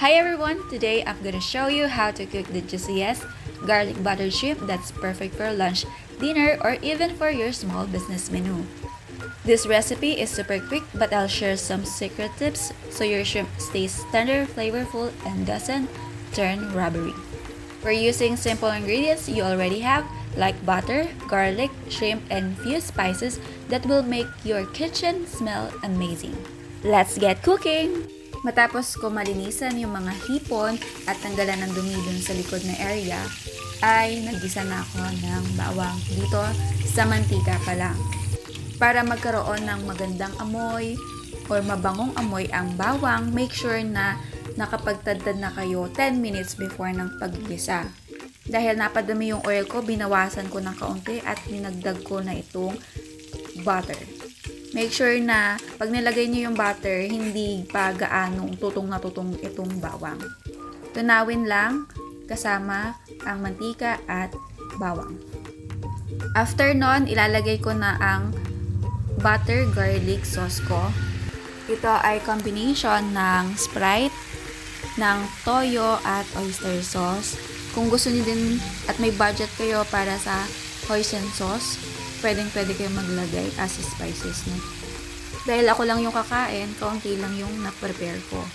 Hi everyone! Today I'm gonna show you how to cook the juiciest garlic butter shrimp that's perfect for lunch, dinner, or even for your small business menu. This recipe is super quick, but I'll share some secret tips so your shrimp stays tender, flavorful, and doesn't turn rubbery. We're using simple ingredients you already have, like butter, garlic, shrimp, and few spices that will make your kitchen smell amazing. Let's get cooking! Matapos ko malinisan yung mga hipon at tanggalan ng dumi dun sa likod na area, ay naggisa na ako ng bawang dito sa mantika pa lang. Para magkaroon ng magandang amoy or mabangong amoy ang bawang, make sure na nakapagtadtad na kayo 10 minutes before ng paggisa. Dahil napadumi yung oil ko, binawasan ko ng kaunti at dinagdag ko na itong butter. Make sure na pag nilagay niyo yung butter, hindi pa gaanong tutong na tutong itong bawang. Tunawin lang kasama ang mantika at bawang. After nun, ilalagay ko na ang butter garlic sauce ko. Ito ay combination ng Sprite, ng toyo at oyster sauce. Kung gusto niyo din at may budget kayo para sa hoisin sauce, pwede kayo maglagay as spices niyo. Dahil ako lang yung kakain, kaunti lang yung na-prepare ko.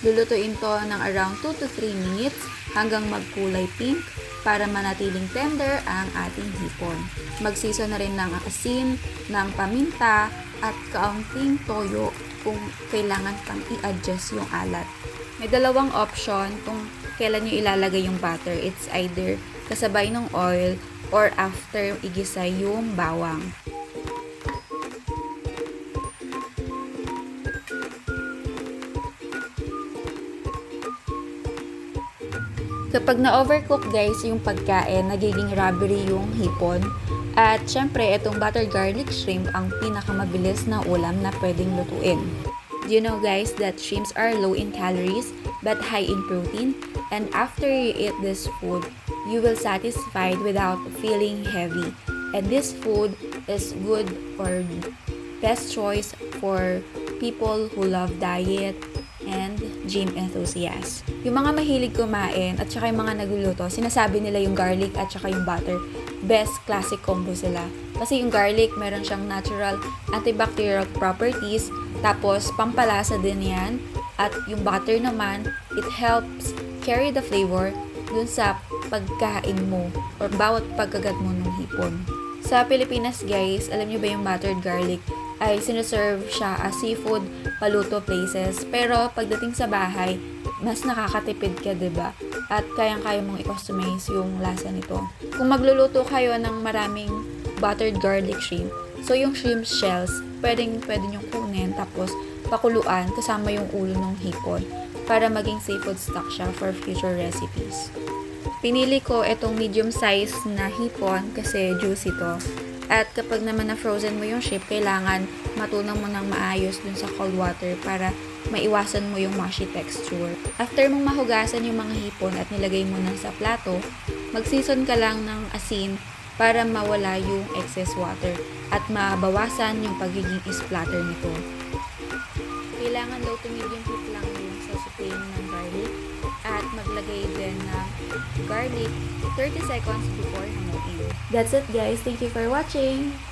Lulutuin to ng around 2 to 3 minutes hanggang magkulay pink para manatiling tender ang ating hipon. Magsiso na rin ng asin, ng paminta, at kaunting toyo kung kailangan pang i-adjust yung alat. May dalawang option kung kailan nyo ilalagay yung butter. It's either kasabay ng oil or after igisa yung bawang. Kapag na-overcook guys yung pagkain, nagiging rubbery yung hipon. At syempre, itong butter garlic shrimp ang pinakamabilis na ulam na pwedeng lutuin. Do you know guys that shrimps are low in calories but high in protein? And after you eat this food, you will satisfied without feeling heavy. And this food is good or best choice for people who love diet and gym enthusiasts. Yung mga mahilig kumain at saka yung mga nagluluto, sinasabi nila yung garlic at saka yung butter, best classic combo sila. Kasi yung garlic, meron siyang natural antibacterial properties, tapos pampalasa din yan. At yung butter naman, it helps carry the flavor dun sa pagkain mo or bawat pagkagat mo ng hipon. Sa Pilipinas guys, alam nyo ba yung buttered garlic ay sineserve siya as seafood paluto places. Pero pagdating sa bahay, mas nakakatipid ka, diba? At kayang-kaya mong i-customize yung lasa nito. Kung magluluto kayo ng maraming buttered garlic shrimp, so yung shrimp shells, pwede nyong kunin tapos pakuluan kasama yung ulo ng hipon para maging seafood stock siya for future recipes. Pinili ko itong medium size na hipon kasi juicy to. At kapag naman na-frozen mo yung shrimp, kailangan matunaw mo ng maayos dun sa cold water para maiwasan mo yung mushy texture. After mong mahugasan yung mga hipon at nilagay mo na sa plato, mag-season ka lang ng asin para mawala yung excess water at mabawasan yung pagiging splatter nito. Kailangan low to medium heat lang yung sa sauteing ng garlic at maglagay din ng garlic 30 seconds before hamuin. That's it guys. Thank you for watching!